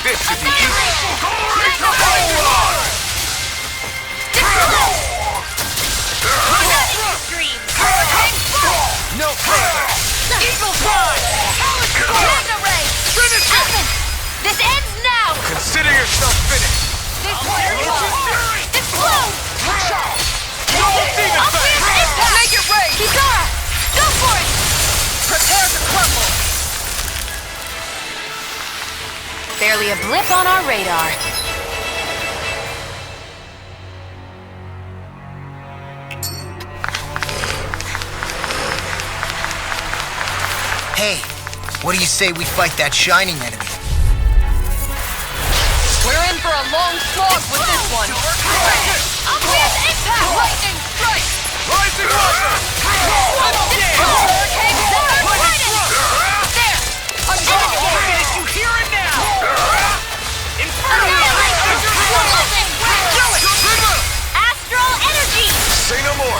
This should be easy. No further. Eagle Fly! Mega Ray! Finish it! This ends now! Consider yourself finished. This blows! Demon Fang! Make it rain! Kitara! Go for it! Prepare to crumble! Barely a blip on our radar. Hey, what do you say we fight that shining enemy? We're in for a long slog with this one. Obvious impact! Lightning strike! Rising Water! Hurricane there! Finish you here and now! Astral energy! Say no more!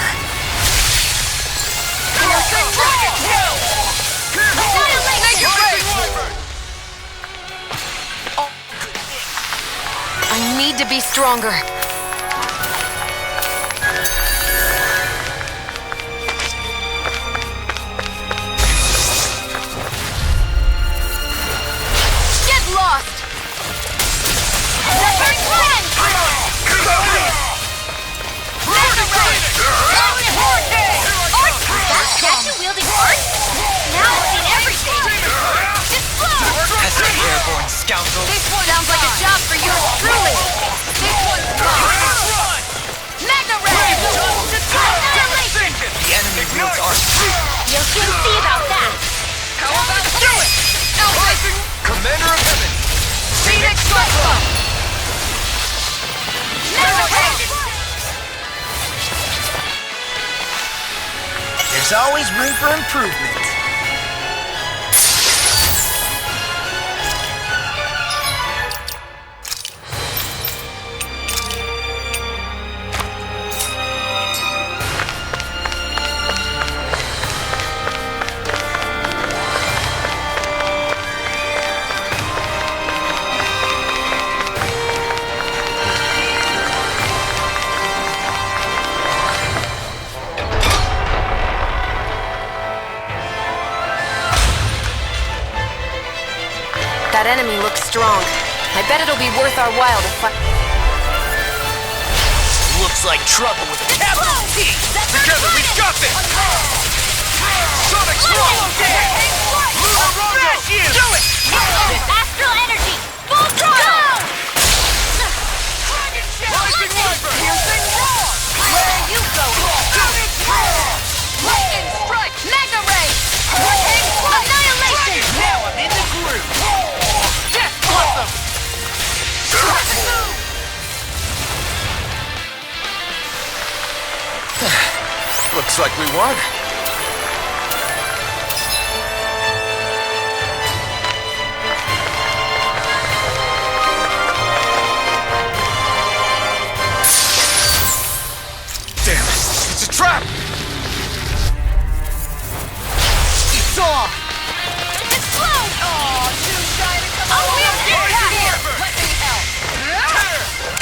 I need to be stronger. Get lost! Leopard Clan! That statue-wielding art? Now I've seen everything! Just flow! Pesky airborne scoundrel. This one sounds like a job for yours truly! This one's mine! Mega Ray! Annihilation! The enemy wields our street. You'll soon see about that! How about do it? Rising! Commander of Heaven! Phoenix Cyclone! Mega Ray! There's always room for improvement. That enemy looks strong. I bet it'll be worth our while to fight. Looks like trouble with a capital T. Together we've got this! Sonic Swallow! Smash you! Do it! Astral energy! Full throttle! Rising Wyvern! Piercing roar! Where are you going? Lightning strike! Mega ray! Hurricane annihilation! Now I'm in the groove. Death Blossom! Looks like we won. Damn it! It's a trap! It's on! Explode! Oh, too shy to come on! Let me out!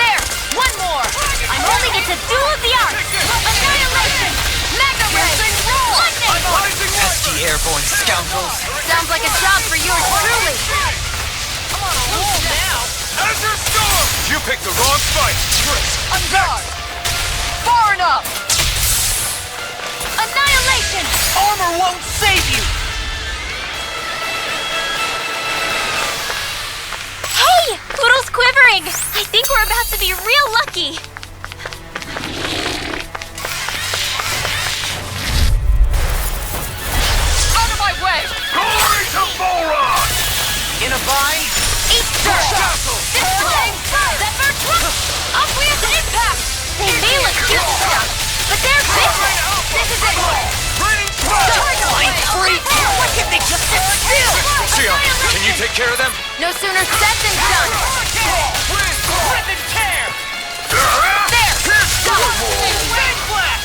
There! One more! I'm holding it to duel the arts! Annihilation! Mega ray! Lightning! Pesky airborne scoundrels. Sounds like a job for yours truly! I'm on a roll now! Azure Storm! You picked the wrong fight! On guard! Far enough! Annihilation! Armor won't save you! Hey! Poodle's quivering! I think we're about to be real lucky! Out of my way! Glory to Boron! In a bind? Eat dirt! Zephyr Trunk! Obvious impact! They may look cute and stuff, but they're vicious! This is it! Mind freak! Why can't they just sit still? Sia, can you take care of them? No sooner said than done! Rip and tear! There! Stop! Big blast!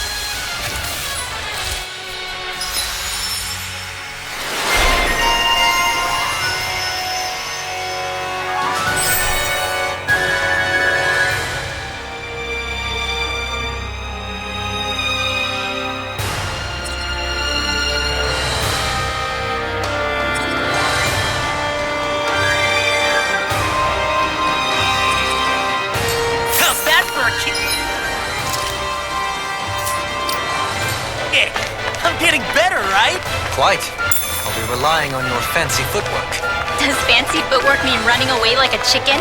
Quite. I'll be relying on your fancy footwork. Does fancy footwork mean running away like a chicken?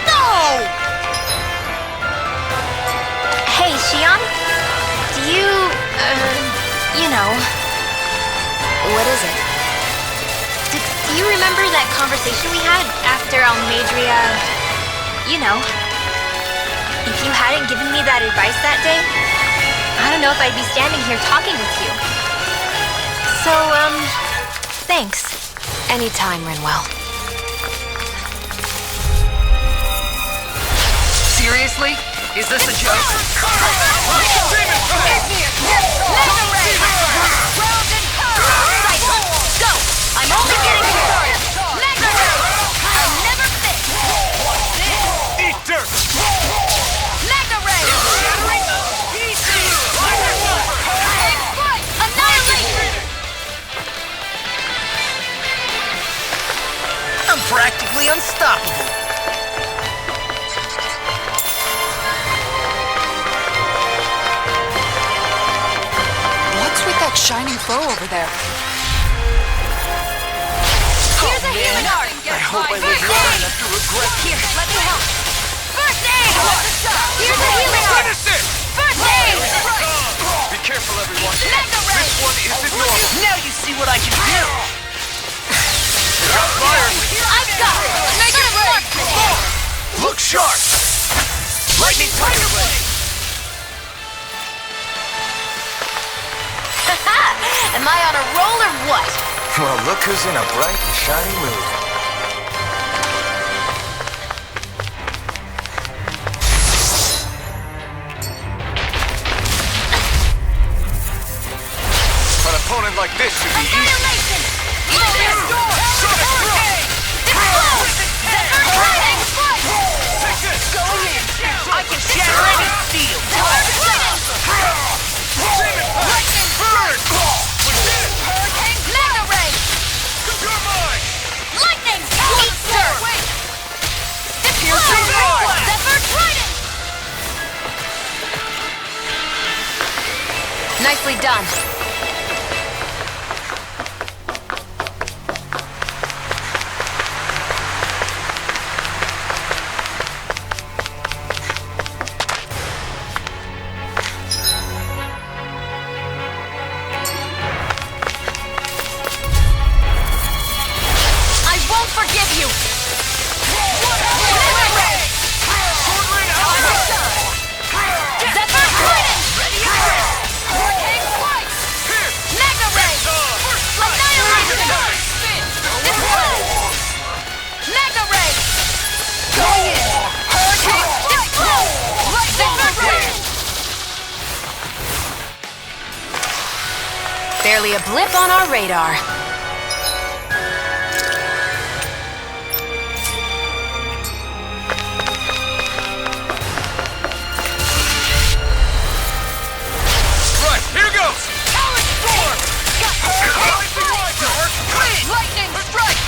No! Hey, Xion? Do you, you know... What is it? Do you remember that conversation we had after Almadria... You know. If you hadn't given me that advice that day, I don't know if I'd be standing here talking with you. So, thanks. Anytime, Rinwell. Seriously? Is this a joke? Go! I'm only getting started! Mega Ray! I'll never fit! Eat dirt! Mega Ray! Annihilate! I'm practically unstoppable. What's with that shining foe over there? Here's a healing art! I hope I live long enough to regret. Here, let me help! First aid! Here's a healing art! Finish it! First aid! Be careful, everyone. Mega Ray! This one isn't normal. Now you see what I can do. Got fire! I've got it! Mega Ray! Look sharp! Lightning Tiger Blade! Am I on a roll or what? Well, look who's in a bright and shiny mood. An opponent like this should be easy. Annihilation! Sonic Hurricane! Explode! Hurricane Strike! Take this! Go in. I can shatter any steel. Lightning Bird! We did it! Hurricane Mega Ray! You're mine! Lightning! Easter! Here's your blast. Zephyr Trident! Nicely done. I won't forgive you! Zephyr Trident! Hurricane Strike! Mega Ray! Annihilation! Explode! Mega Ray! Go in! Hurricane Explode! Zephyr Trident! Barely a blip on our radar. Right, here goes! Alex Storm! Lightning Strike!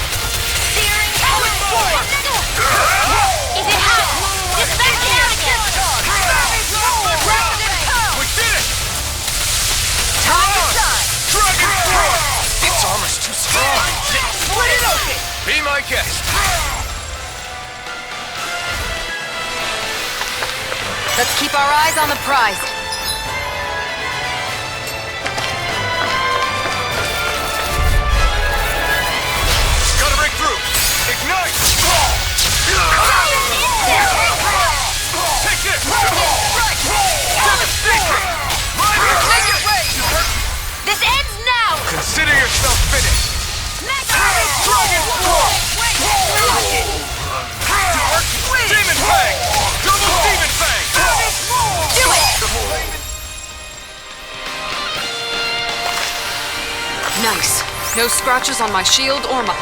Searing Alex Storm! Is it hot? Dispatch the We did it! Time to shine! Dragon Storm! Its armor's too strong. Split it open. Be my guest. Let's keep our eyes on the prize. Gotta break through. Ignite! Take this! Devastation! This ends now! Consider yourself finished. Dragon Storm! Demon Fang! Double Demon Fang! Do it! Nice. No scratches on my shield or my...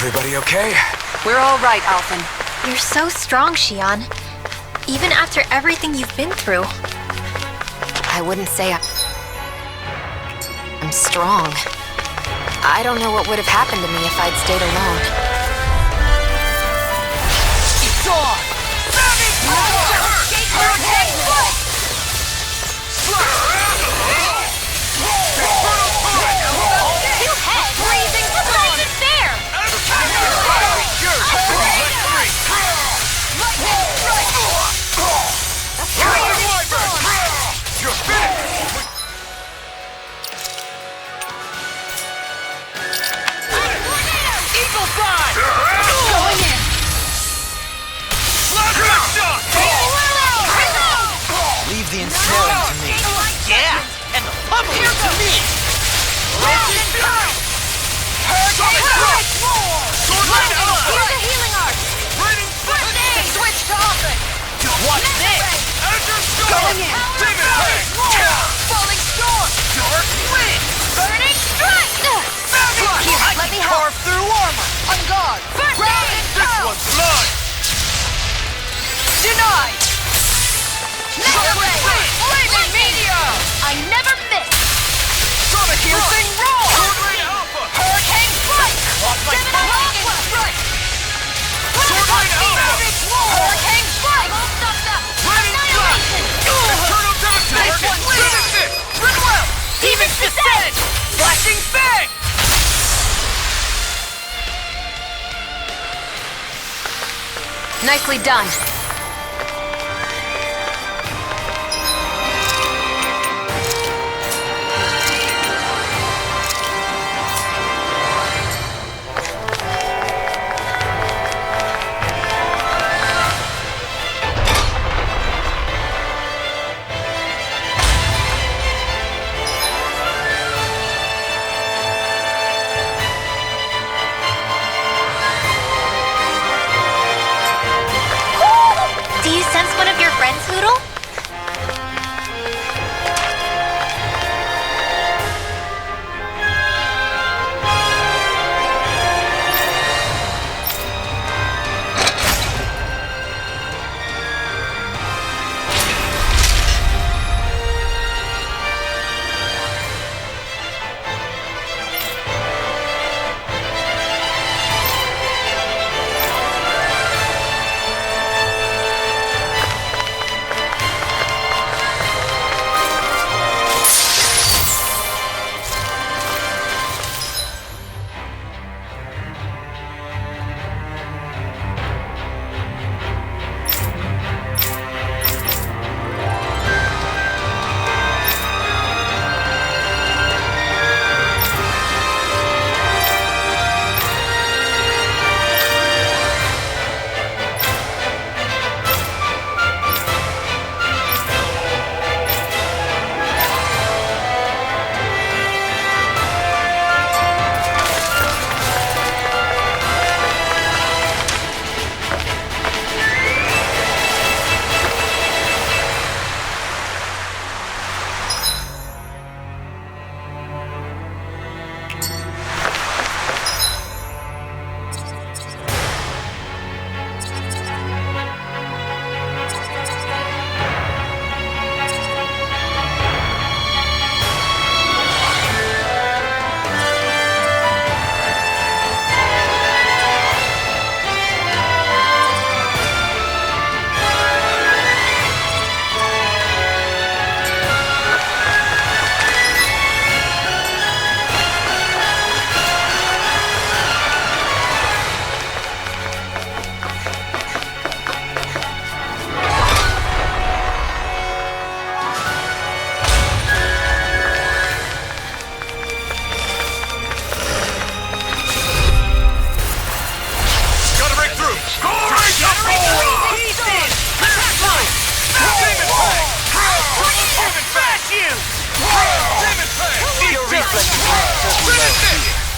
Everybody okay? We're all right, Alphen. You're so strong, Xion. Even after everything you've been through. I wouldn't say I'm strong. I don't know what would have happened to me if I'd stayed alone. It's on! Savage Two heads! Freezing storm! Fair! You're finished! Eagle Fly! Going in! Leave the ensnaring to me. Yeah! And the pummeling to me! Here's a healing art! Switch to offense! Watch this! Going in! Falling Storm! Dark Wind! Burning strike! Here, let me help. carve through armor! On guard! First aid! This one's mine! Denied! Meteor! Flaming Meteor! I never miss! Sonic Piercing Roar! Sword Rain Alpha! Hurricane Strike! Watch my Hurricane Strike! Sword Rain Alpha! Hurricane Strike! Annihilation! Eternal Devastation! Finish it! Rinwell! Demon's Descent! Flashing Fang! Nicely done. Do you sense one of your friends, Hoodle?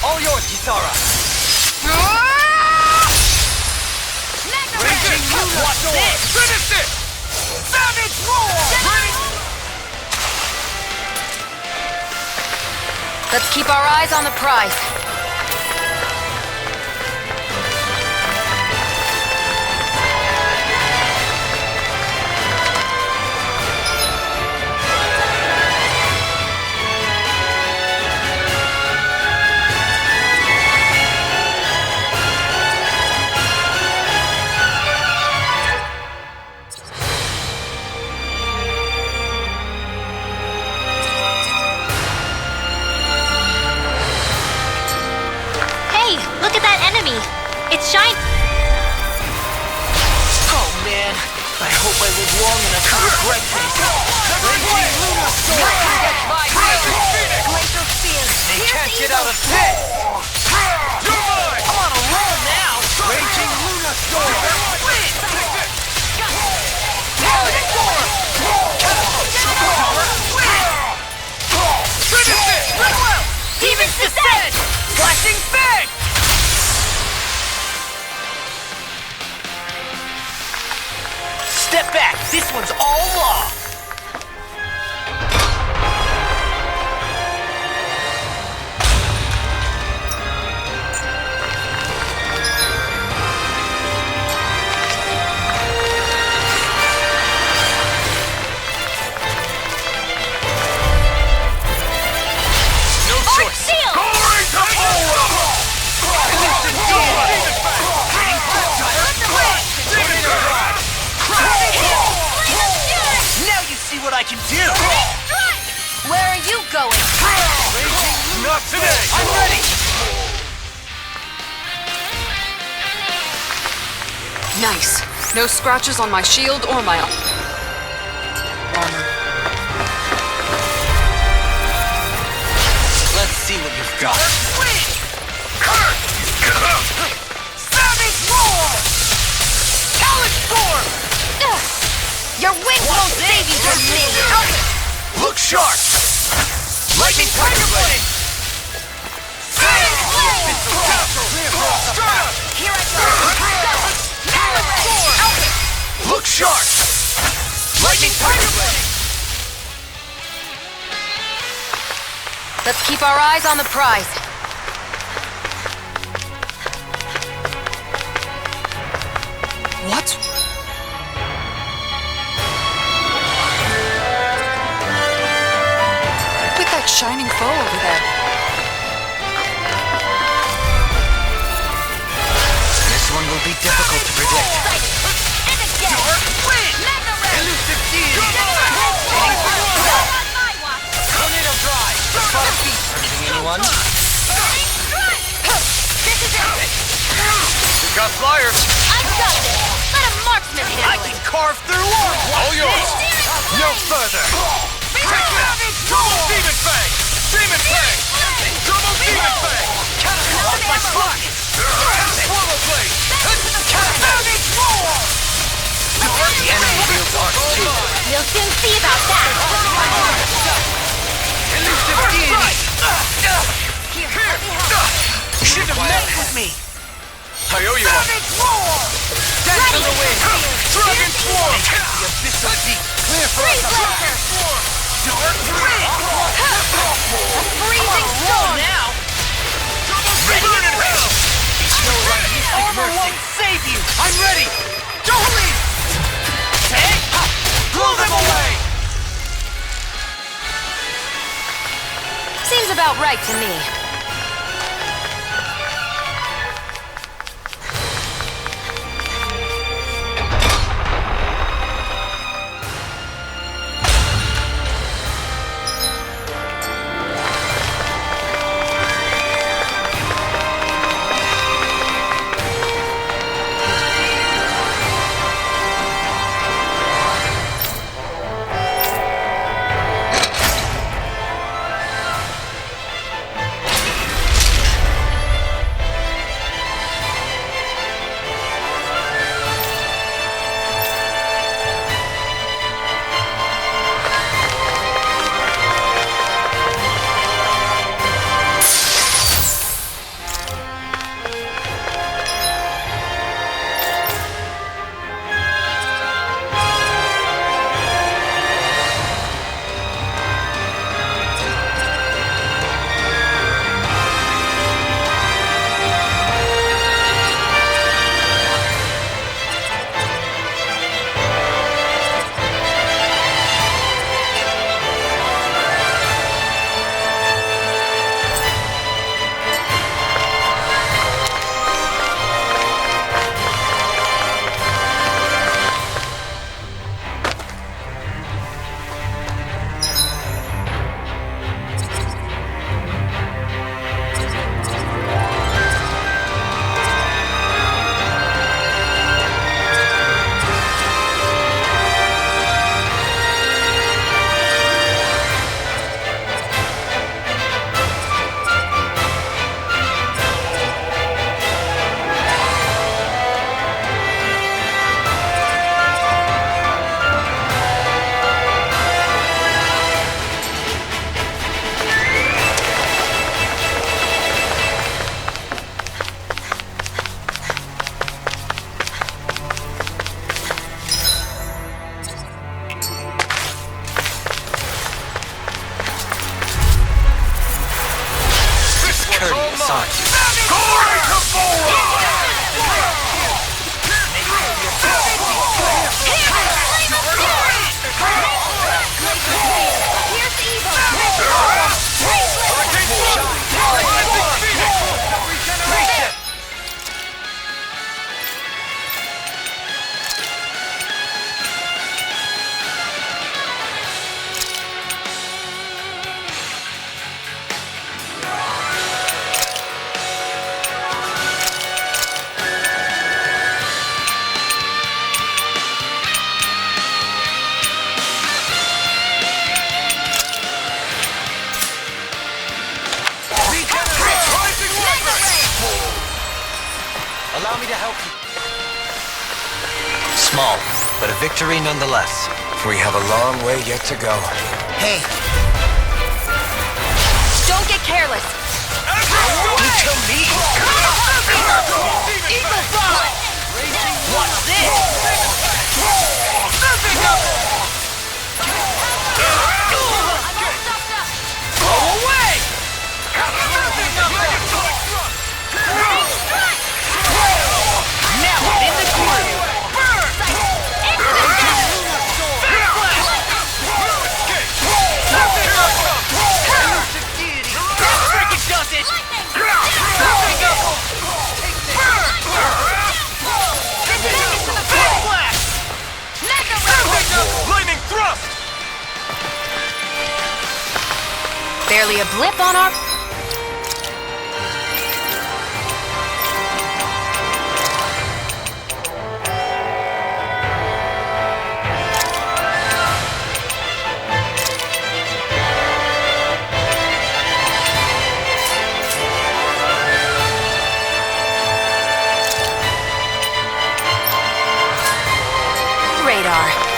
All yours, Kisara. Watch this! Finish it! Savage Roar! Let's keep our eyes on the prize. me. It's shiny. Oh man, I hope I live long enough to regret this. Raging Lunar Storm! Glacier Field. They can't get out of this! You're mine! I'm on a roll now. Raging Lunar Storm! Finish it! Demon's Descent! Flashing Fang! Step back, this one's all law. No choice! Shield! Glory to Aura! Now you see what I can do. Where are you going? Not today! I'm ready. Nice. No scratches on my shield or my armor. Let's see what you've got. Savage Roar! Talent Storm! Your wings won't save you from me. Look sharp! Lightning Tiger Blade! Here I go. Look sharp! Lightning Tiger Blade! Let's keep our eyes on the prize. What? With that shining foe over there. This one will be difficult to predict. Elusive Deity! Tornado Drive! The spot of feet hurting anyone? You got flyers! I got this. Let a marksman I handle can it. carve through walls! All yours! No further! Take this! Double Demon Fang! Demon Fang! Double Demon Fang! Catapult my focus! Swallow Blade! Savage Roar! The enemy wields arc too. We'll soon see about that. Elusive Deity! You should have met with me! I owe you one! Savage Roar! Dance in the wind! Dragon Swarm! The abyssal deep! Clear for Freeze us! Blaster. Dark Wind! Freezing storm. Now! Ready in hell! Armor won't save you! I'm ready! Don't leave! Hey! Blow them away! Seems about right to me. Small, but a victory nonetheless. We have a long way yet to go. Hey, Don't get careless. you kill me! Eagle Fly! What's this? Go away! Now I'm in the groove! Freaking does it! Lightning thrust! Barely a blip on our... radar.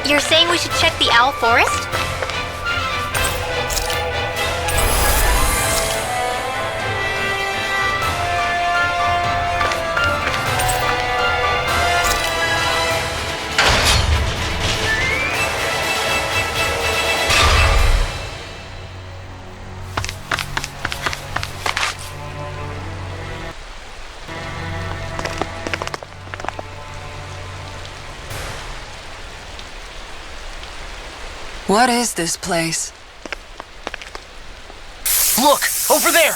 You're saying we should check the owl forest? What is this place? Look! Over there!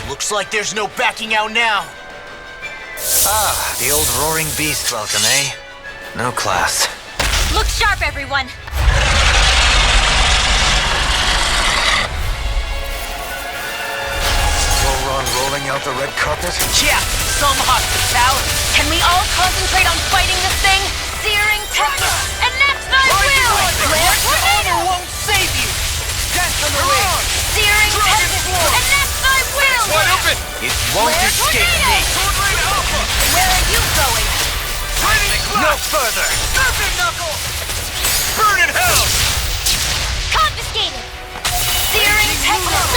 Looks like there's no backing out now. Ah, the old roaring beast welcome, eh? No class. Look sharp, everyone! Rolling out the red carpet? Yeah, some hospitality. Can we all concentrate on fighting this thing? Searing tempest, and that's thy will! Flare tornado! Honor won't save you! Dance on the ring! Searing tempest, and that's thy will! Wide open! It won't Flare escape tornado! me! Tornado Alpha! Where are you going? Lightning No flash! further! Serpent knuckle! Burn in hell! Confiscated! Searing tempest!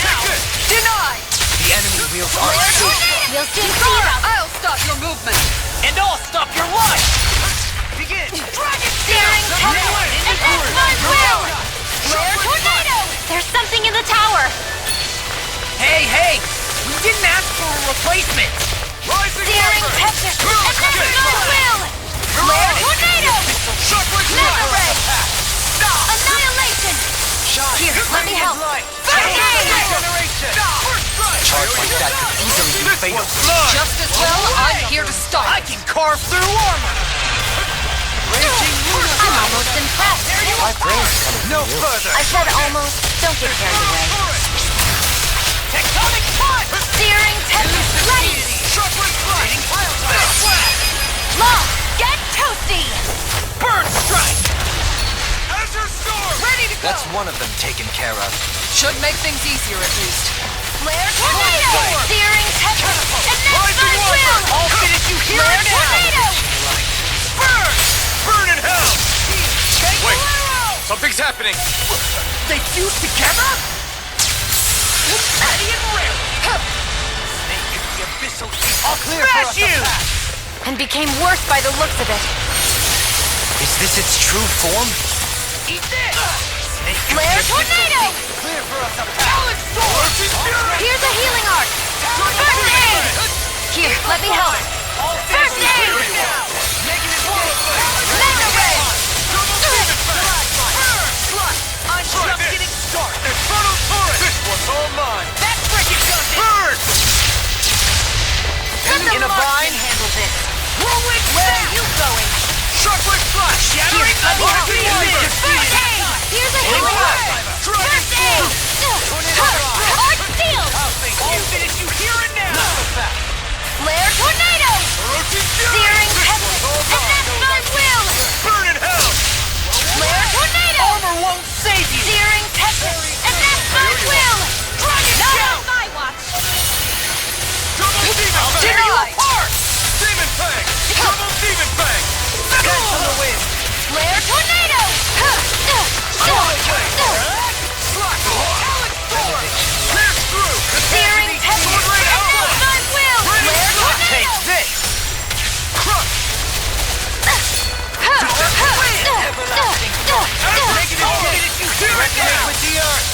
Take it! Denied! The enemy wields our Flare suit. tornado! We'll soon see about it! I'll stop your movement. And I'll stop your life! Begin! Searing tempest, and that's my will! Flare tornado! There's something in the tower! Hey, hey! We didn't ask for a replacement! Rising Searing Marker! tempest, and that's my will! Flare tornado! Shockwave Mega ray! Stop! Annihilation! Here, let me help! Generation! Charge like that could easily be fatal. Just as well, I'm here to stop. I can carve through armor! Raging lunar! I'm almost impressed! My brain's coming no further! I said almost. Don't get carried away. Tectonic punch! Searing tempest, ready! Shockwave flash! Lost! Get toasty! Burn strike! Azure Storm! Ready to go! That's one of them taken care of. Should make things easier at least. Flare tornado! Searing tempest, and that's my will! I'll finish you here Flare and now! tornado! Burn! Burn in hell! Wait! Something's happening! They fuse together? Ready and ready. Snake is the abyssal beast. I'll smash you! And became worse by the looks of it. Is this its true form? Eat this! Snake is Flare the tornado! clear for us a talent sword! Here's a healing art. First aid! Here, let me help. First aid! Mega ray! I'm just getting started. Infernal turret! This one's all mine! That freaking does it! Burn! In a vine, handle this. Whirlwind, where are you going? Shockwave flash! Shattering let me help. Tornado! First aid! Here's a healing art. First aid! Art steel! I'll finish you here and now! Flare tornado! Searing tempest! And that's my will! Burn in hell! Flare tornado! Armor won't save you! Searing tempest! And that's my will! Dragon Not Shell! on my watch! Double demon Tear fang! you apart! Demon fang! Double demon fang! Dance on the wind! Flare tornado! Slack! Talent sword! Pierce through! Searing tempest! And that's my will! Flare tornado! Take this! Crush! Negative finish you here and now! With the earth!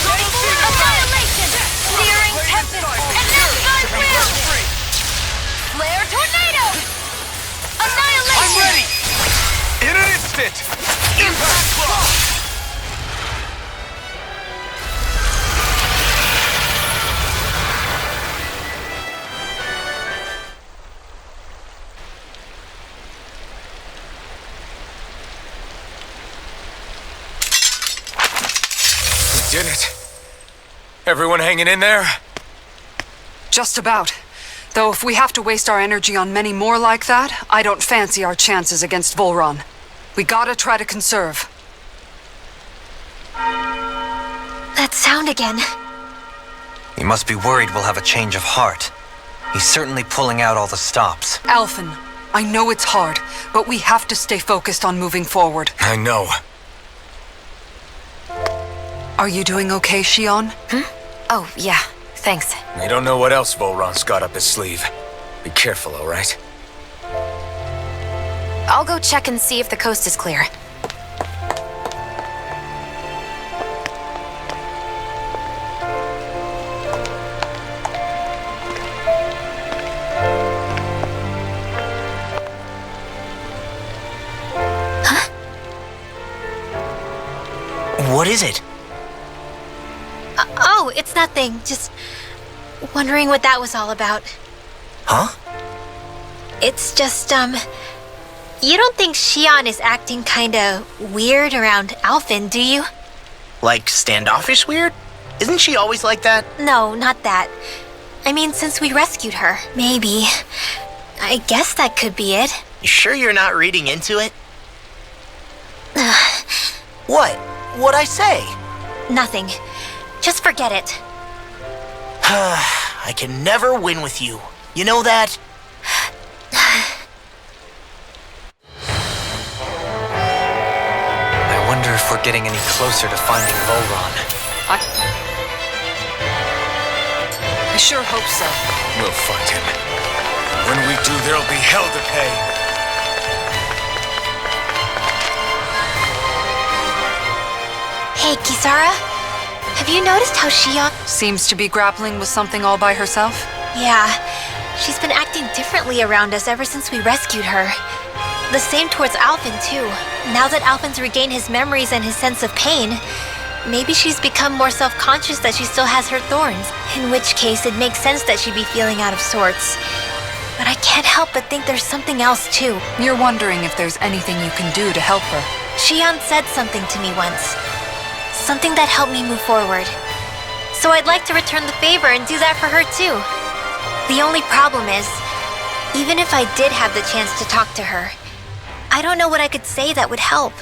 Annihilation! Searing tempest! And that's my will! Flare tornado! Annihilation! I'm ready! In an instant! Impact block! We did it. Everyone hanging in there? Just about. Though if we have to waste our energy on many more like that, I don't fancy our chances against Volron. We gotta try to conserve. That sound again. He must be worried we'll have a change of heart. He's certainly pulling out all the stops. Alphen, I know it's hard, but we have to stay focused on moving forward. I know. Are you doing okay, Shion? Oh, yeah. Thanks. We don't know what else Volron's got up his sleeve. Be careful, all right? I'll go check and see if the coast is clear. What is it? Oh, it's nothing. Just wondering what that was all about. Huh? It's just, you don't think Shion is acting kinda weird around Alphen, do you? Like standoffish weird? Isn't she always like that? No, not that. I mean, since we rescued her, maybe. I guess that could be it. You sure you're not reading into it? What? What'd I say? Nothing. Just forget it. I can never win with you. You know that? I wonder if we're getting any closer to finding Volron. I sure hope so. We'll find him. When we do, there'll be hell to pay. Hey, Kisara. Have you noticed how Shion... Seems to be grappling with something all by herself. Yeah, she's been acting differently around us ever since we rescued her. The same towards Alphen, too. Now that Alphen's regained his memories and his sense of pain, maybe she's become more self-conscious that she still has her thorns, in which case it makes sense that she'd be feeling out of sorts. But I can't help but think there's something else, too. You're wondering if there's anything you can do to help her. Shion said something to me once. Something that helped me move forward. So I'd like to return the favor and do that for her, too. The only problem is, even if I did have the chance to talk to her, I don't know what I could say that would help.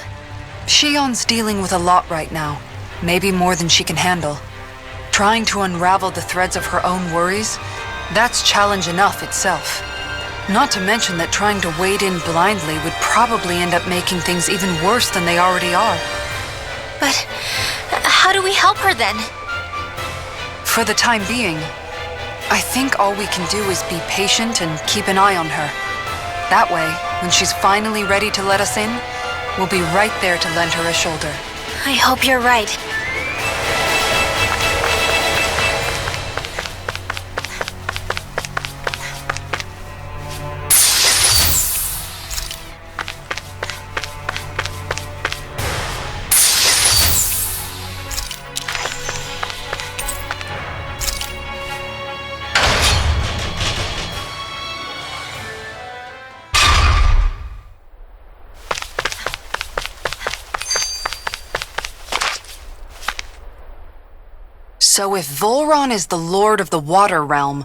Shion's dealing with a lot right now. Maybe more than she can handle. Trying to unravel the threads of her own worries, that's challenge enough itself. Not to mention that trying to wade in blindly would probably end up making things even worse than they already are. But how do we help her then? For the time being, I think all we can do is be patient and keep an eye on her. That way, when she's finally ready to let us in, we'll be right there to lend her a shoulder. I hope you're right. So if Volron is the Lord of the Water Realm,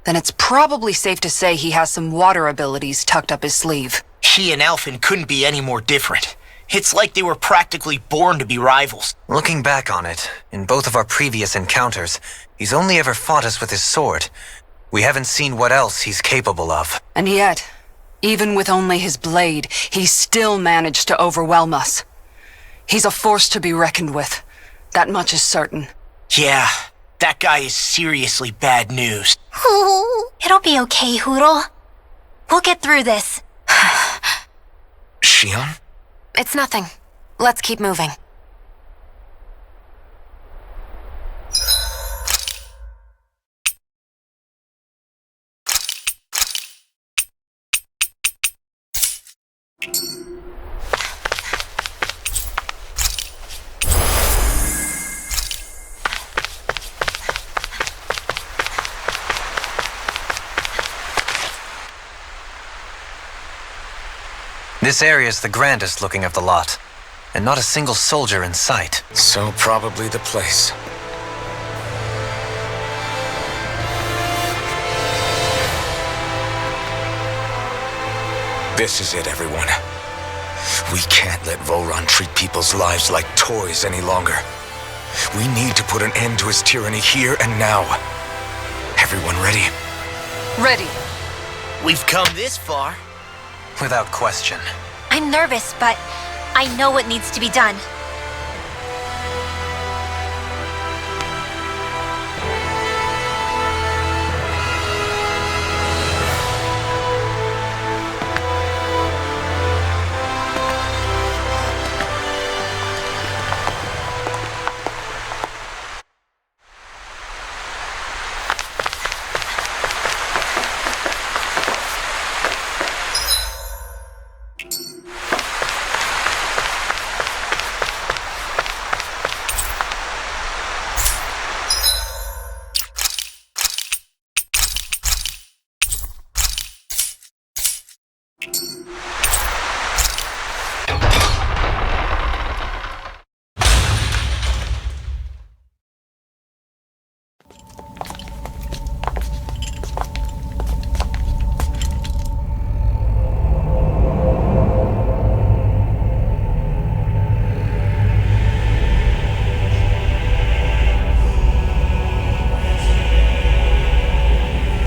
then it's probably safe to say he has some water abilities tucked up his sleeve. He and Alphen couldn't be any more different. It's like they were practically born to be rivals. Looking back on it, in both of our previous encounters, he's only ever fought us with his sword. We haven't seen what else he's capable of. And yet, even with only his blade, he still managed to overwhelm us. He's a force to be reckoned with. That much is certain. Yeah, that guy is seriously bad news. It'll be okay, Huro. We'll get through this. Shion? It's nothing. Let's keep moving. This area's the grandest looking of the lot, and not a single soldier in sight. So probably the place. This is it, everyone. We can't let Volron treat people's lives like toys any longer. We need to put an end to his tyranny here and now. Everyone ready? Ready. We've come this far. Without question. I'm nervous, but I know what needs to be done.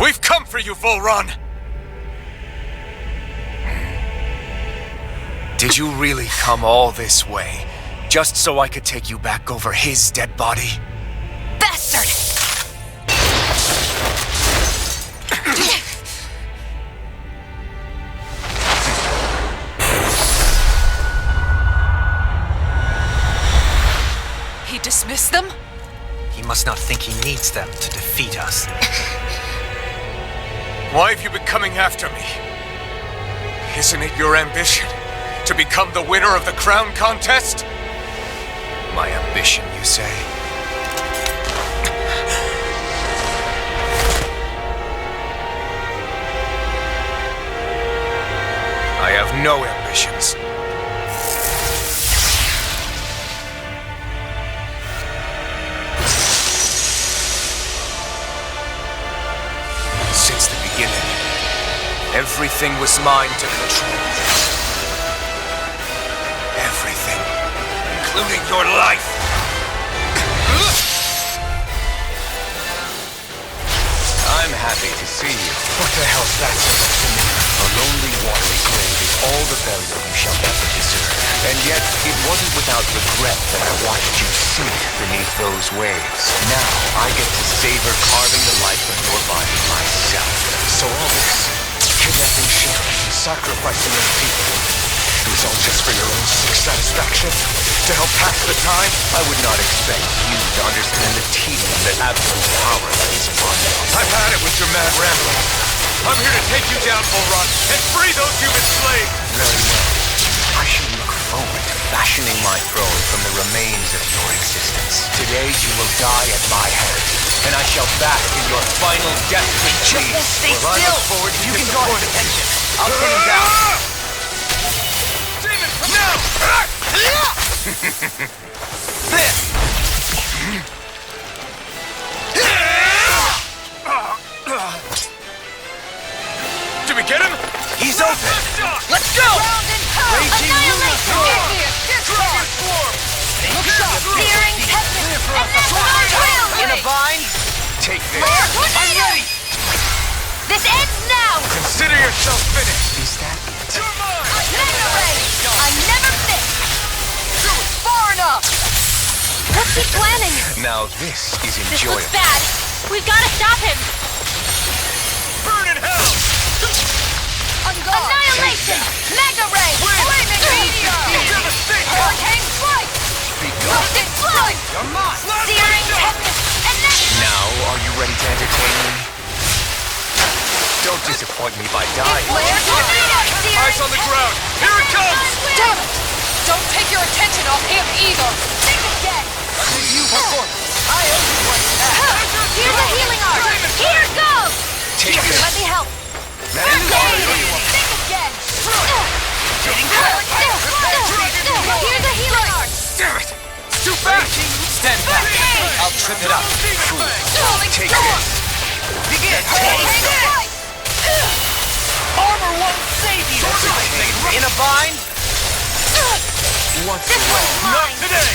We've come for you, Volron! Did you really come all this way, just so I could take you back over his dead body? Bastard! He dismissed them? He must not think he needs them to defeat us. Why have you been coming after me? Isn't it your ambition to become the winner of the crown contest? My ambition, you say? I have no ambitions. Since the beginning, everything was mine to control. Everything, including your life. I'm happy to see you. What the hell's that supposed to mean? A lonely, watery grave is all the burial you shall ever deserve. And yet, it wasn't without regret that I watched you sink beneath those waves. Now, I get to savor carving the life of your body myself. So all this, kidnapping ships, sacrificing your people, it was all just for your own sick satisfaction? To help pass the time? I would not expect you to understand the tedium that absolute power lays upon you. I've had it with your mad ramblings. I'm here to take you down, Bullrun, and free those you've enslaved! Very well. I shall look forward to fashioning my throne from the remains of your existence. Today you will die at my hand, and I shall bask in your final death with Just won't stay I still! look forward to You can draw his disappointing attention. I'll pin him down. Demon, now! This! Did we get him? He's open! Let's go! Raging Annihilation! Searing tempest! And then In a bind? Take this. I'm ready! This ends now! Consider yourself finished. Is that it? Mega Ray! I never miss! Far enough! What's he planning? Now this is This enjoyable. looks bad. We've got to stop him! Burn in hell! Annihilation! Mega Ray! Flaming meteor! Hurricane Strike! Roasted Flood! You're mine! Searing tempest! And then... Now, are you ready to entertain me? Don't disappoint me by dying. Flare Tornado! Eyes on the ground! Here it comes! Damn it! Don't take your attention off him either! Think again! You perform! I owe you one! Here's a healing art! Here goes! Take this. Let me help! Now, Think again! Here's a healing art! damn it! Too fast! Stand back! I'll trip it up! Take this. Begin! Armor won't save you! In a bind? What's This one's Not mine! today!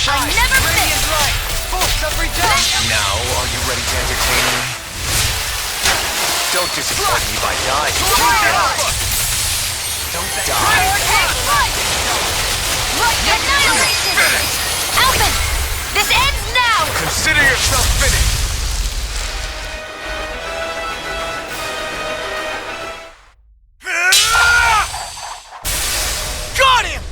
I never Radiant miss! light! Force of redemption! Now, are you ready to entertain me? Don't disappoint me by dying. Don't die. Annihilation! Alphen! This ends now! Consider yourself finished. Got him!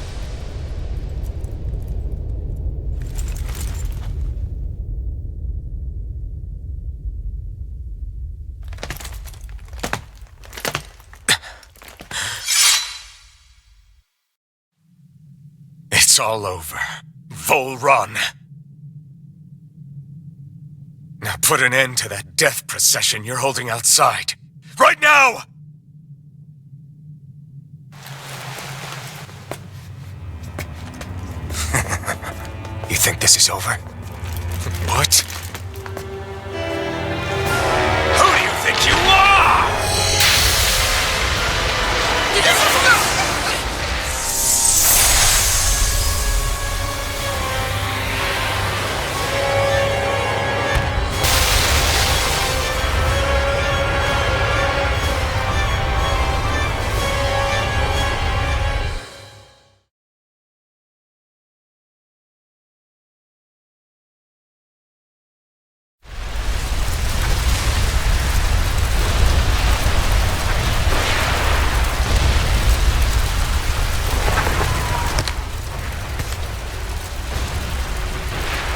It's all over. Vol Run. Now put an end to that death procession you're holding outside. Right now! You think this is over? What? Who do you think you are?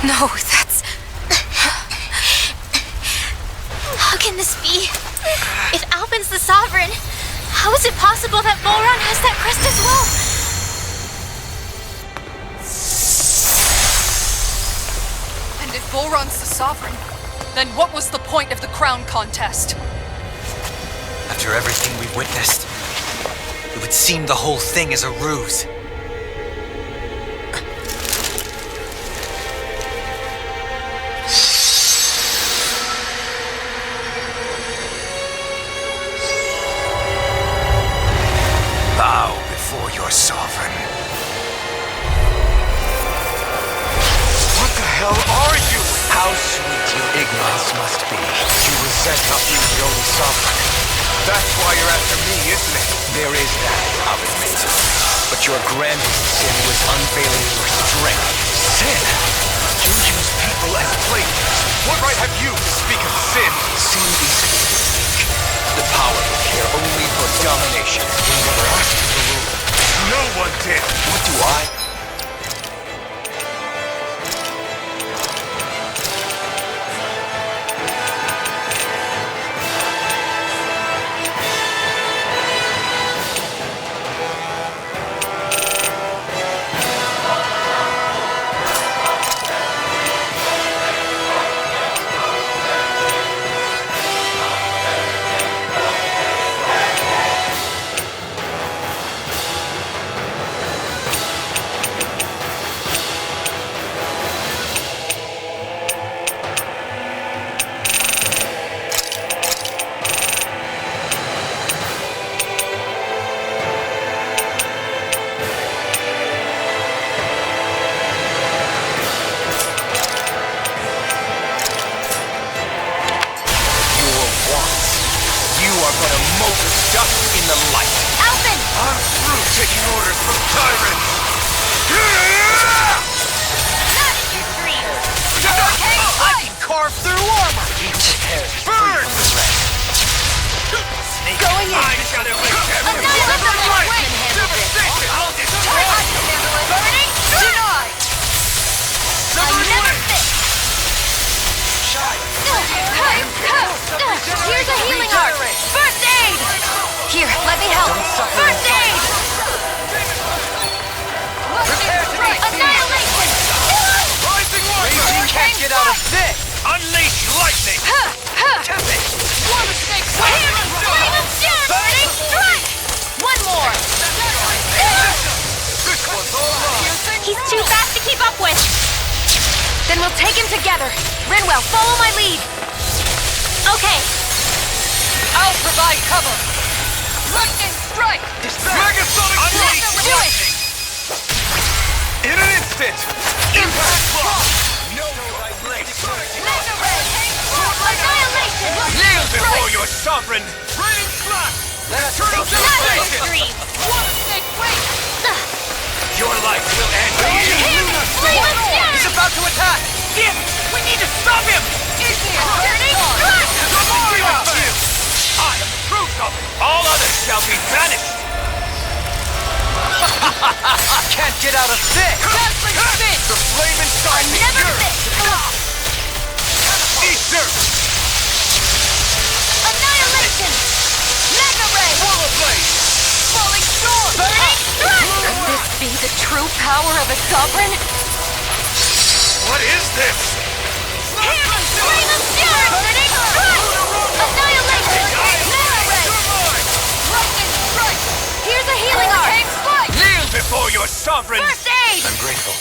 No, that's... How can this be? If Alphen's the Sovereign, how is it possible that Volron has that crest as well? And if Volron's the Sovereign, then what was the point of the crown contest? After everything we witnessed, it would seem the whole thing is a ruse. Bow before your sovereign. What the hell are you? How sweet your ignorance must be. You resent not being the only sovereign. That's why you're after me, isn't it? There is that, I'll admit. But your grandest sin was unveiling your strength. Sin? You use people as playthings. What right have you to speak of sin? Sin is for the weak. The powerful care only for domination. We never asked to rule. No one did. What do I? In the light. Alvin! I'm through taking orders from tyrants! Not in your dreams! I can carve through armor! Burn! Going in! I shall erase everything! Annihilate them! Devastation! I'll destroy I you! can handle it! Burning! Denied! I never miss! Here's a healing arc! First aid! Here, let me help! First aid! Annihilation! Rising water! Can't get out of this! Unleash lightning! Tempest! One mistake! Here! Flame of Fury! Burning strike! One more! This one's all mine! He's too fast to keep up with! Then we'll take him together! Rinwell, follow my lead! Okay! I'll provide cover! Lightning strike! Megasonic Unleash blast! lightning! In an instant! Impact block! No Mega Ray! Annihilation! Kneel before your sovereign! Raining blast! Eternal Not your devastation! dreams! One mistake! Wait! Your life will end here! Flame of Fury! He's about to attack! Damn! We need to stop him! He's here! Burning strike! Nothing about you! I am the true sovereign! All others shall be banished! Can't get out of this! Dazzling spin! The flame inside me Never yearns! miss! Easter! Annihilation! Mega Ray! Wall of blaze! Falling storm! Burning strike! Can this be the true power of a sovereign? What is this? Flame of Fury! Burning strike! Annihilation! Mega Ray! Lightning strike! Here's a healing arc! Kneel before your sovereign! First aid! I'm grateful.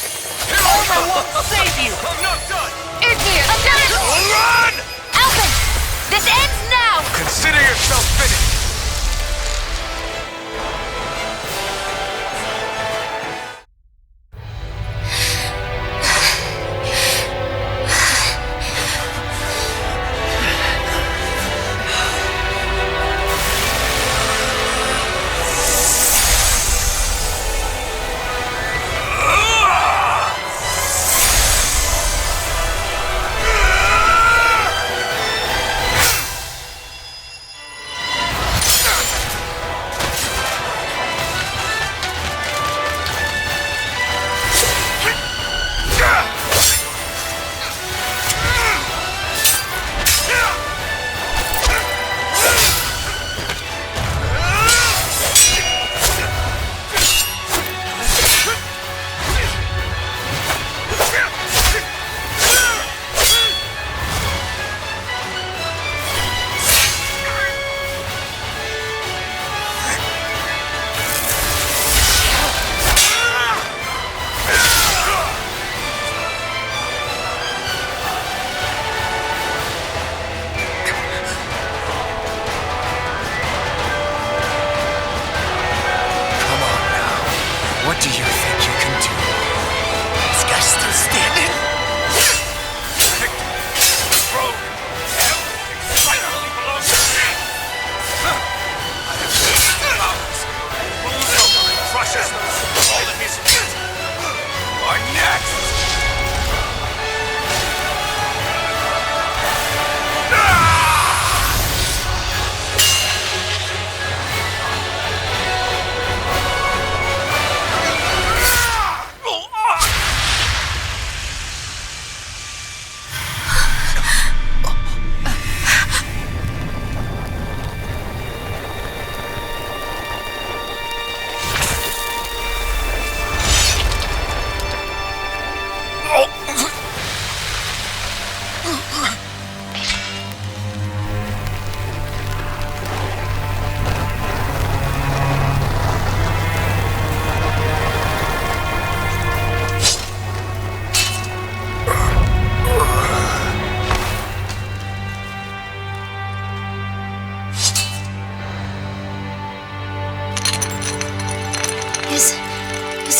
Armor won't save you! I'm not done! In here! Annihilation! Run! Alvin! This ends now! Consider yourself finished!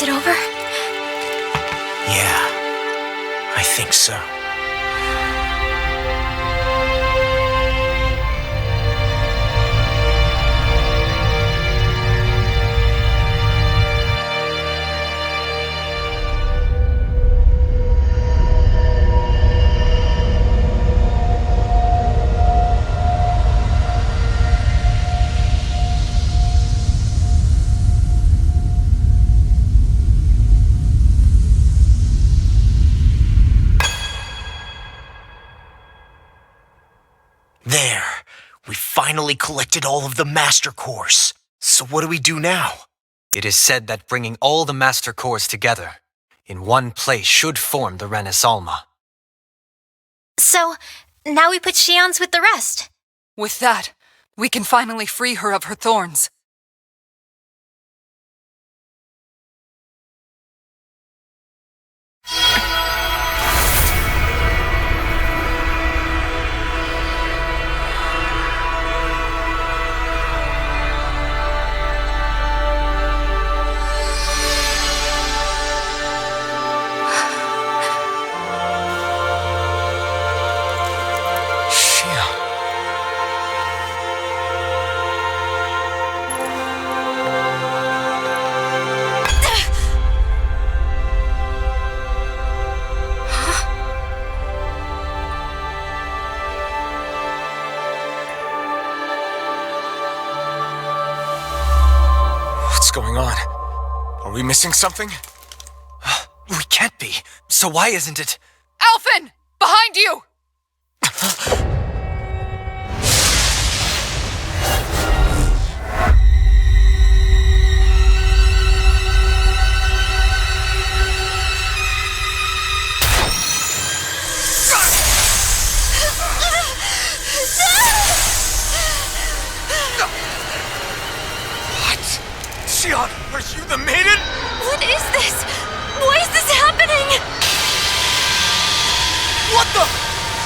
it over? Yeah, I think so. There! We finally collected all of the Master Cores. So what do we do now? It is said that bringing all the Master Cores together in one place should form the Renis Alma. So, now we put Shion's with the rest. With that, we can finally free her of her thorns. What's going on? Are we missing something? We can't be. So why isn't it? Alphen! Behind you! Shion, are you the maiden? What is this? Why is this happening? What the?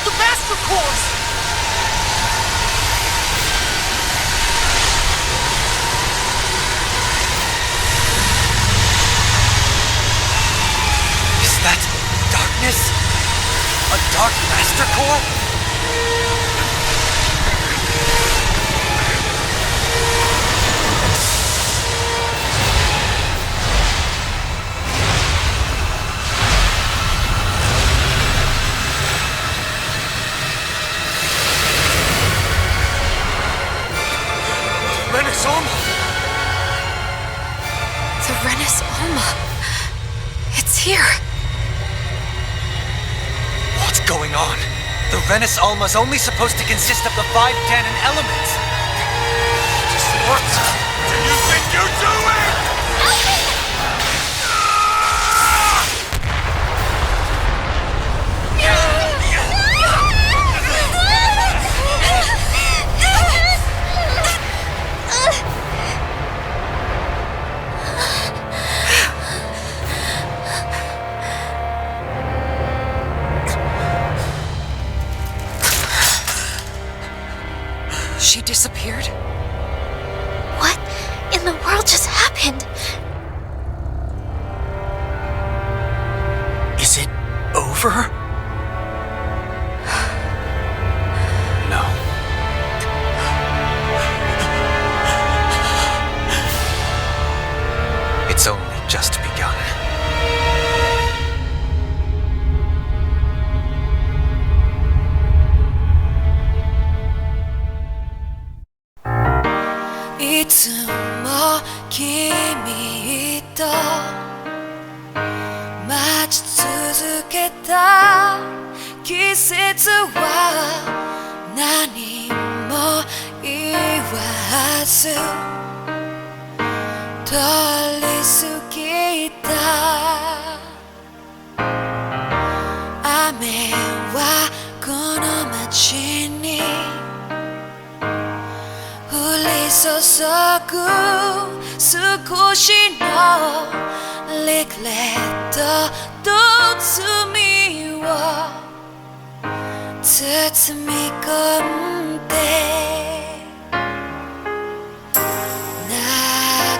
The Master Cores! Is that darkness? A Dark Master Core? Renis Alma! The Renis Alma. It's here. What's going on? The Renis Alma's only supposed to consist of the 5 Ganon elements. Just what do you think you're doing? She disappeared? What in the world just happened? Is it over? No. It's only just begun.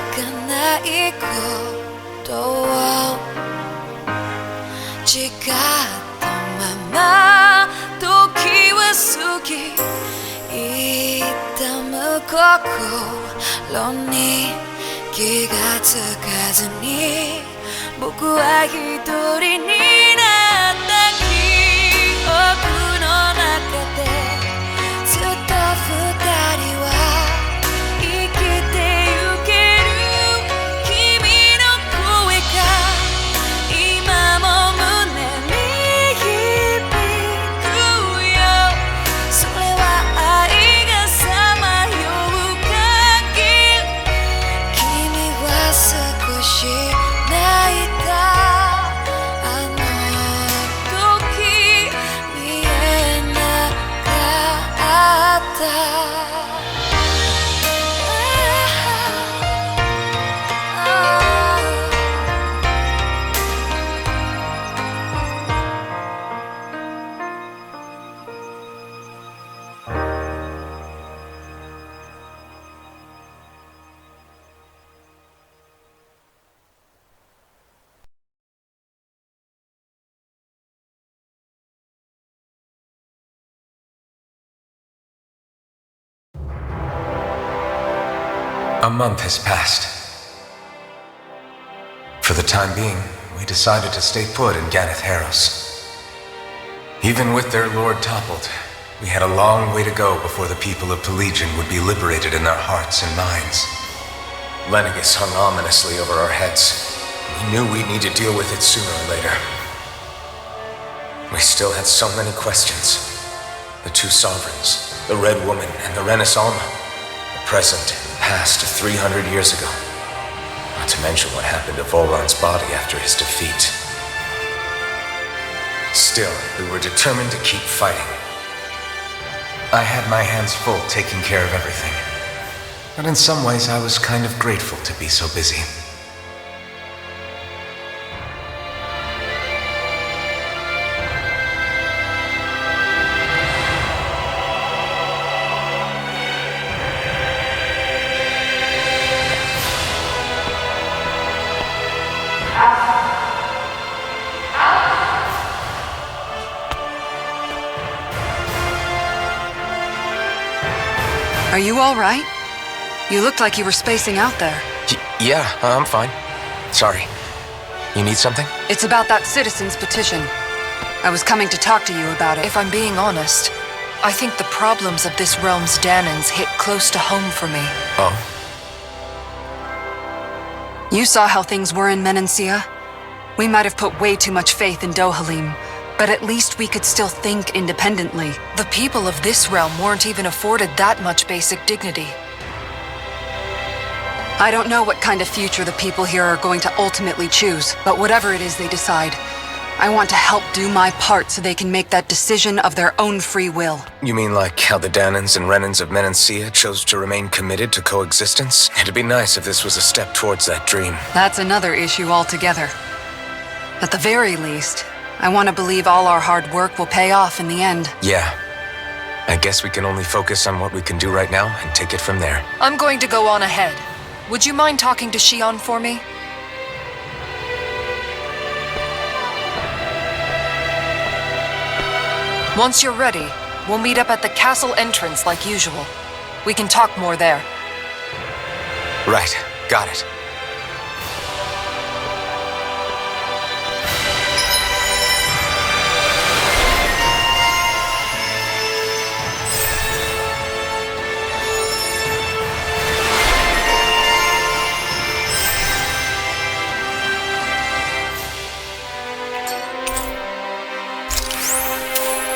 Nakanaiko 心に気がつかずに僕は一人になった記憶の中でずっと二人は生きてゆける君の声が今も胸に響くよそれは愛がさまよう限り君は少し泣いたあの時見えなかったA month has passed. For the time being, we decided to stay put in GANATH HAROS. Even with their lord toppled, we had a long way to go before the people of Pelagian would be liberated in their hearts and minds. Lenegus hung ominously over our heads. We knew we'd need to deal with it sooner or later. We still had so many questions. The two sovereigns, the Red Woman and the Renaissance, the present and the past 300 years ago. Not to mention what happened to Volron's body after his defeat. Still, we were determined to keep fighting. I had my hands full taking care of everything. But in some ways, I was kind of grateful to be so busy. Are you all right? You looked like you were spacing out there. Yeah, I'm fine. Sorry. You need something? It's about that citizen's petition. I was coming to talk to you about it. If I'm being honest, I think the problems of this realm's Danans hit close to home for me. Oh? You saw how things were in Menancia? We might have put way too much faith in Dohalim, but at least we could still think independently. The people of this realm weren't even afforded that much basic dignity. I don't know what kind of future the people here are going to ultimately choose, but whatever it is they decide, I want to help do my part so they can make that decision of their own free will. You mean like how the Danans and Renans of Menancia chose to remain committed to coexistence? It'd be nice if this was a step towards that dream. That's another issue altogether. At the very least, I want to believe all our hard work will pay off in the end. Yeah. I guess we can only focus on what we can do right now and take it from there. I'm going to go on ahead. Would you mind talking to Shion for me? Once you're ready, we'll meet up at the castle entrance like usual. We can talk more there. Right. Got it.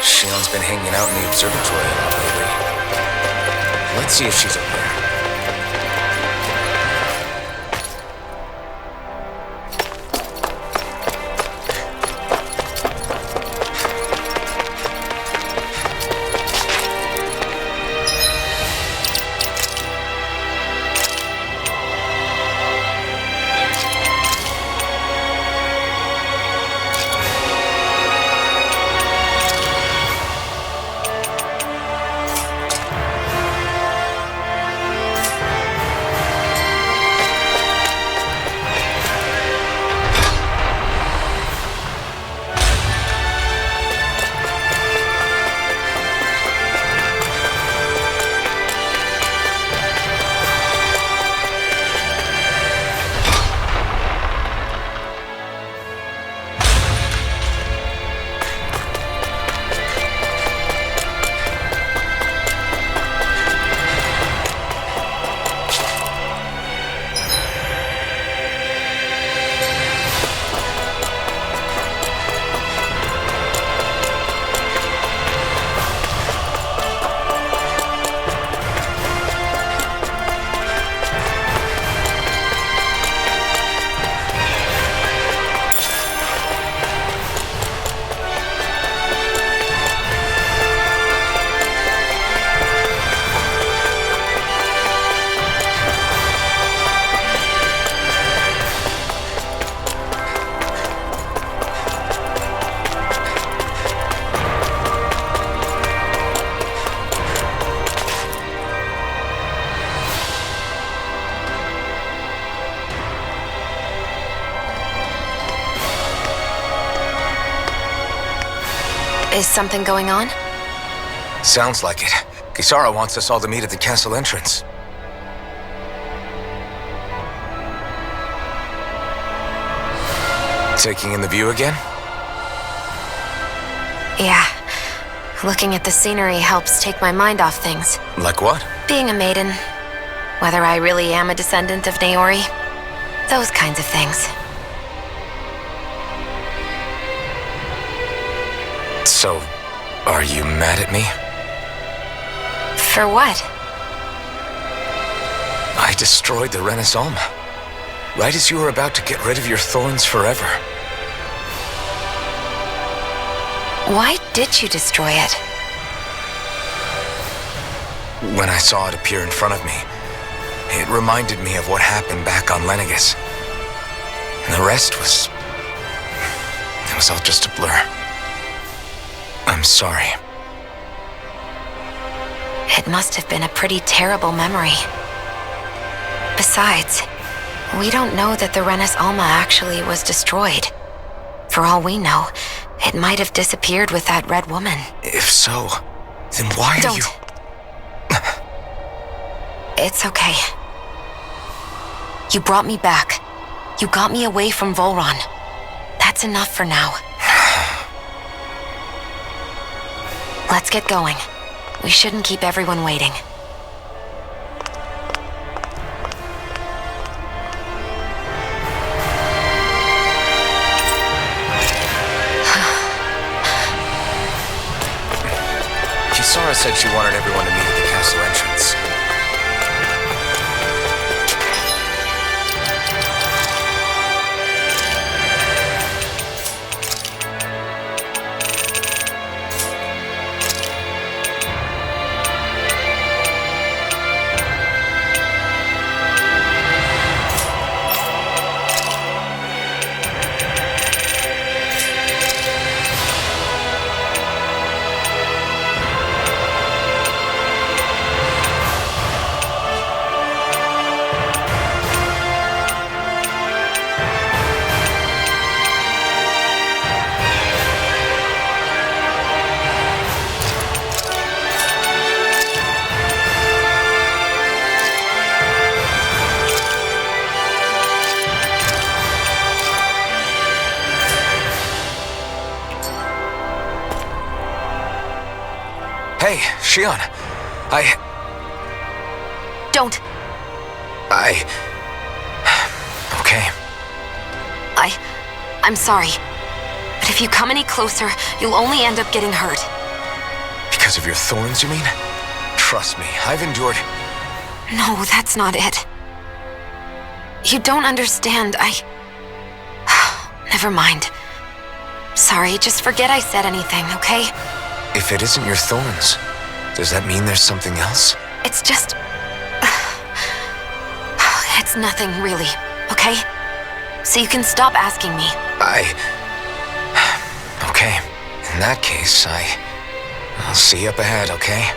Shion's been hanging out in the observatory a lot lately. Let's see if she's up there. Is something going on? Sounds like it. Kisara wants us all to meet at the castle entrance. Taking in the view again? Yeah. Looking at the scenery helps take my mind off things. Like what? Being a maiden. Whether I really am a descendant of Naori. Those kinds of things. So, are you mad at me? For what? I destroyed the Renaissance. Right as you were about to get rid of your thorns forever. Why did you destroy it? When I saw it appear in front of me, it reminded me of what happened back on Lenegus. And the rest was... it was all just a blur. I'm sorry. It must have been a pretty terrible memory. Besides, we don't know that the Renis Alma actually was destroyed. For all we know, it might have disappeared with that red woman. If so, then why are you... It's okay. You brought me back. You got me away from Volron. That's enough for now. Let's get going. We shouldn't keep everyone waiting. Kisara said she wanted everyone to meet at the castle entrance. Hey, Shion. Don't. Okay. I'm sorry. But if you come any closer, you'll only end up getting hurt. Because of your thorns, you mean? Trust me, I've endured... No, that's not it. You don't understand. Never mind. Sorry, just forget I said anything, okay? If it isn't your thorns, does that mean there's something else? It's just... It's nothing, really, okay? So you can stop asking me. Okay. In that case, I'll see you up ahead, okay?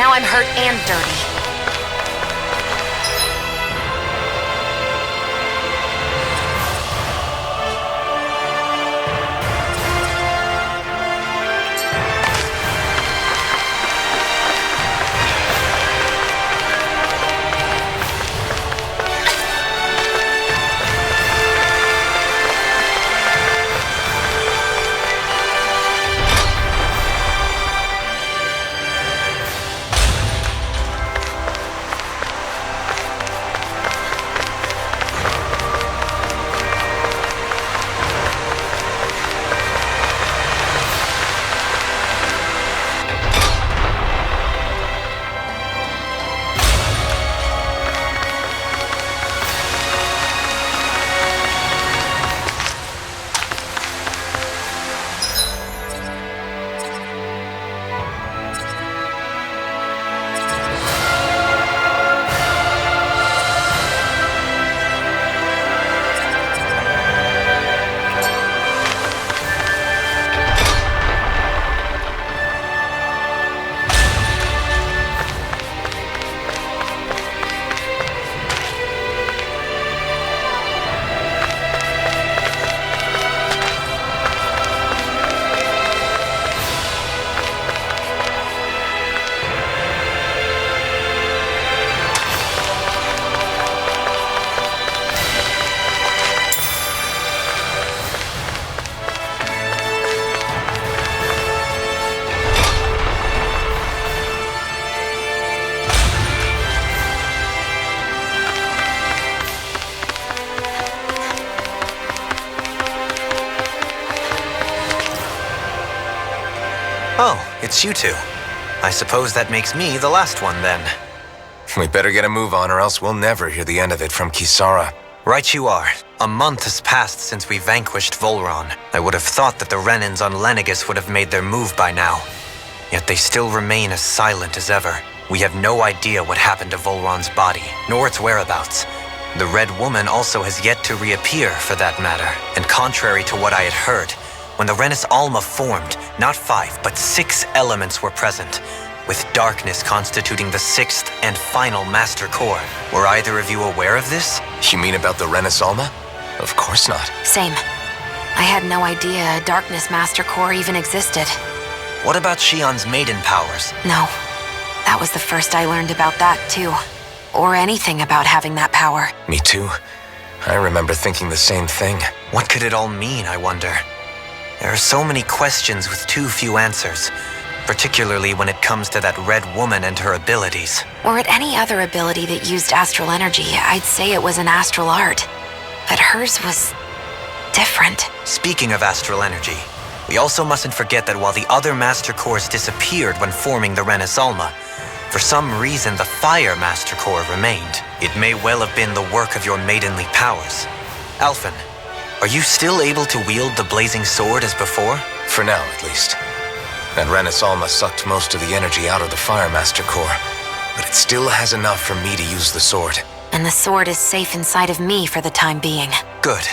now I'm hurt and dirty. Oh, it's you two. I suppose that makes me the last one, then. We better get a move on, or else we'll never hear the end of it from Kisara. Right you are. A month has passed since we vanquished Volron. I would have thought that the Renans on Lenegis would have made their move by now. Yet they still remain as silent as ever. We have no idea what happened to Volron's body, nor its whereabouts. The Red Woman also has yet to reappear, for that matter. And contrary to what I had heard, when the Renis Alma formed, not 5, but 6 elements were present, with darkness constituting the 6th and final Master Core. Were either of you aware of this? You mean about the Renis Alma? Of course not. Same. I had no idea a Darkness Master Core even existed. What about Shion's maiden powers? No. That was the first I learned about that, too. Or anything about having that power. Me too. I remember thinking the same thing. What could it all mean, I wonder? There are so many questions with too few answers, particularly when it comes to that Red Woman and her abilities. Or at any other ability that used astral energy, I'd say it was an astral art. But hers was different. Speaking of astral energy, we also mustn't forget that while the other Master Cores disappeared when forming the Renis Alma, for some reason the Fire Master Core remained. It may well have been the work of your maidenly powers. Alphen, are you still able to wield the blazing sword as before? For now, at least. That Renis Alma sucked most of the energy out of the Fire Master Core, but it still has enough for me to use the sword. And the sword is safe inside of me for the time being. Good.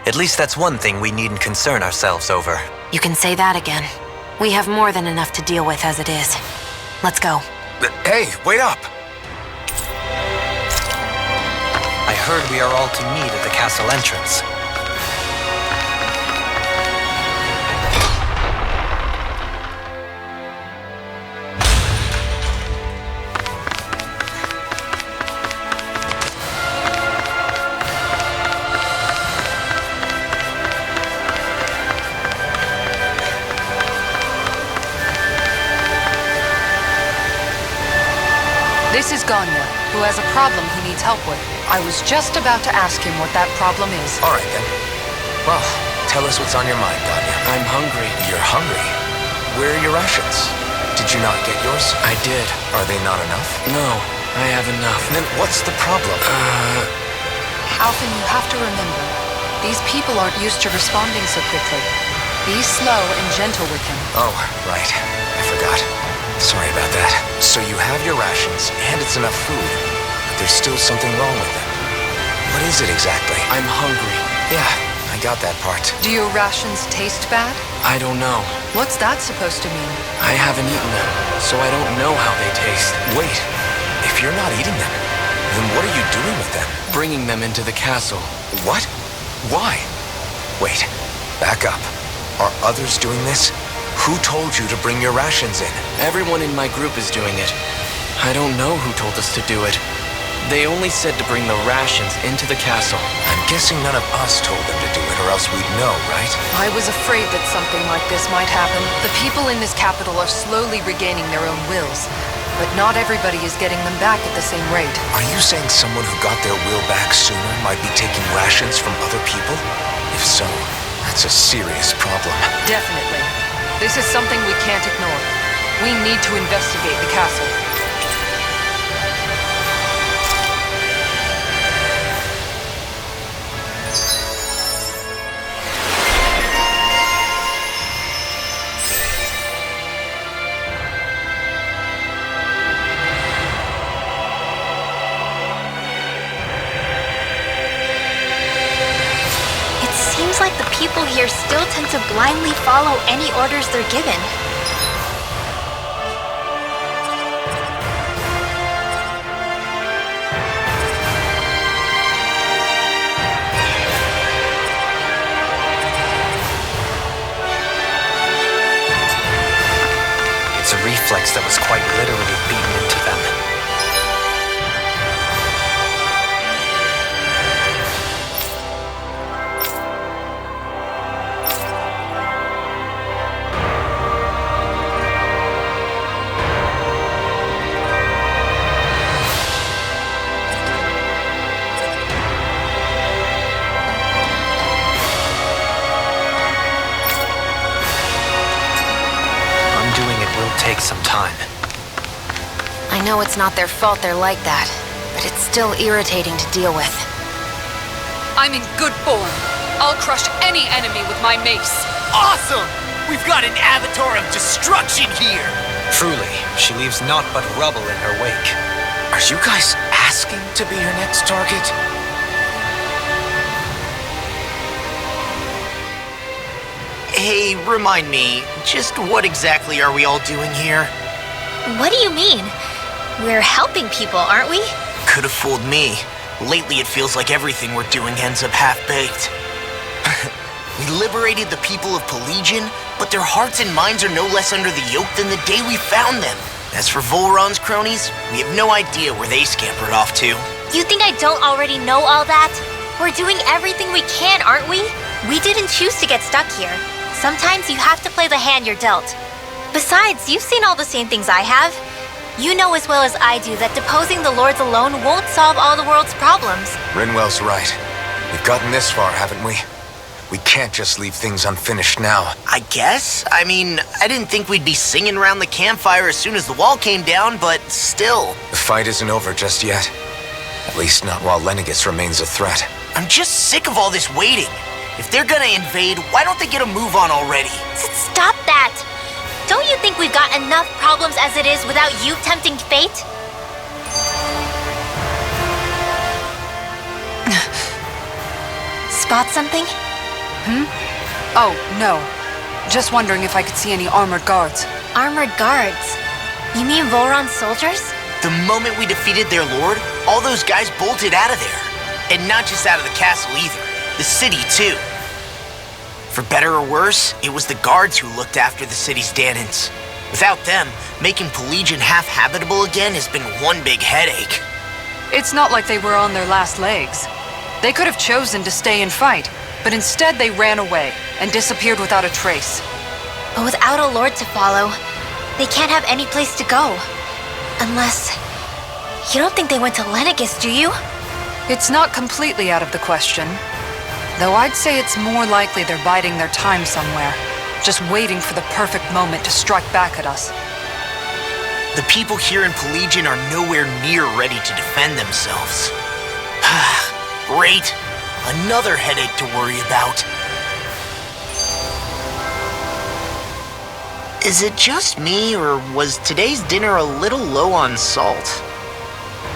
At least that's one thing we needn't concern ourselves over. You can say that again. We have more than enough to deal with as it is. Let's go. Hey, wait up! I heard we are all to meet at the castle entrance. This is Ganya, who has a problem he needs help with. I was just about to ask him what that problem is. All right, then. Well, tell us what's on your mind, Ganya. I'm hungry. You're hungry? Where are your rations? Did you not get yours? I did. Are they not enough? No, I have enough. Then what's the problem? Alphen, you have to remember, these people aren't used to responding so quickly. Be slow and gentle with him. Oh, right. I forgot. Sorry about that. So you have your rations, and it's enough food, but there's still something wrong with them. What is it exactly? I'm hungry. Yeah, I got that part. Do your rations taste bad? I don't know. What's that supposed to mean? I haven't eaten them, so I don't know how they taste. Wait, if you're not eating them, then what are you doing with them? Bringing them into the castle. What? Why? Wait, back up. Are others doing this? Who told you to bring your rations in? Everyone in my group is doing it. I don't know who told us to do it. They only said to bring the rations into the castle. I'm guessing none of us told them to do it, or else we'd know, right? I was afraid that something like this might happen. The people in this capital are slowly regaining their own wills, but not everybody is getting them back at the same rate. Are you saying someone who got their will back sooner might be taking rations from other people? If so, that's a serious problem. Definitely. This is something we can't ignore. We need to investigate the castle. Seems like the people here still tend to blindly follow any orders they're given. It's a reflex that was quite literally beaten into them. Take some time. I know it's not their fault they're like that, but it's still irritating to deal with. I'm in good form. I'll crush any enemy with my mace. Awesome! We've got an avatar of destruction here! Truly, she leaves naught but rubble in her wake. Are you guys asking to be her next target? Hey, remind me, just what exactly are we all doing here? What do you mean? We're helping people, aren't we? Could have fooled me. Lately it feels like everything we're doing ends up half-baked. We liberated the people of Pelegion, but their hearts and minds are no less under the yoke than the day we found them. As for Volron's cronies, we have no idea where they scampered off to. You think I don't already know all that? We're doing everything we can, aren't we? We didn't choose to get stuck here. Sometimes you have to play the hand you're dealt. Besides, you've seen all the same things I have. You know as well as I do that deposing the lords alone won't solve all the world's problems. Rinwell's right. We've gotten this far, haven't we? We can't just leave things unfinished now. I guess? I mean, I didn't think we'd be singing around the campfire as soon as the wall came down, but still. The fight isn't over just yet. At least not while Lenegis remains a threat. I'm just sick of all this waiting. If they're gonna invade, why don't they get a move on already? Stop that! Don't you think we've got enough problems as it is without you tempting fate? Spot something? Oh, no. Just wondering if I could see any armored guards. Armored guards? You mean Volron's soldiers? The moment we defeated their lord, all those guys bolted out of there. And not just out of the castle either. The city, too. For better or worse, it was the guards who looked after the city's Danans. Without them, making Pelegion half-habitable again has been one big headache. It's not like they were on their last legs. They could have chosen to stay and fight, but instead they ran away and disappeared without a trace. But without a lord to follow, they can't have any place to go. Unless... You don't think they went to Lenegis, do you? It's not completely out of the question. Though I'd say it's more likely they're biding their time somewhere, just waiting for the perfect moment to strike back at us. The people here in Pelegion are nowhere near ready to defend themselves. Great. Another headache to worry about. Is it just me, or was today's dinner a little low on salt?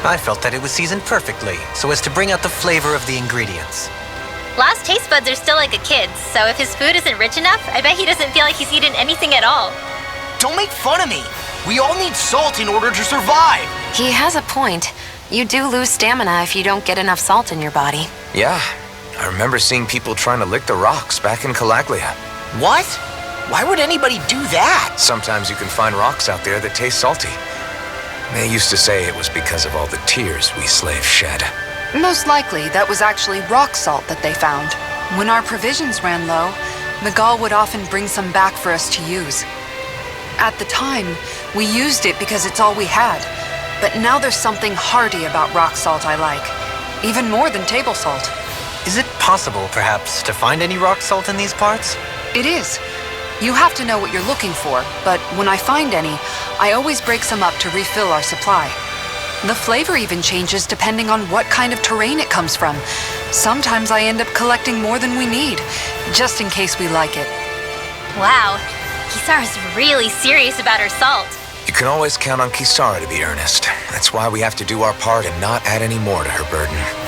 I felt that it was seasoned perfectly, so as to bring out the flavor of the ingredients. Last taste buds are still like a kid's, so if his food isn't rich enough, I bet he doesn't feel like he's eaten anything at all. Don't make fun of me. We all need salt in order to survive. He has a point. You do lose stamina if you don't get enough salt in your body. Yeah, I remember seeing people trying to lick the rocks back in Calaglia. What? Why would anybody do that? Sometimes you can find rocks out there that taste salty. They used to say it was because of all the tears we slaves shed. Most likely, that was actually rock salt that they found. When our provisions ran low, Miguel would often bring some back for us to use. At the time, we used it because it's all we had. But now there's something hearty about rock salt I like. Even more than table salt. Is it possible, perhaps, to find any rock salt in these parts? It is. You have to know what you're looking for, but when I find any, I always break some up to refill our supply. The flavor even changes depending on what kind of terrain it comes from. Sometimes I end up collecting more than we need, just in case we like it. Wow, Kisara's really serious about her salt. You can always count on Kisara to be earnest. That's why we have to do our part and not add any more to her burden.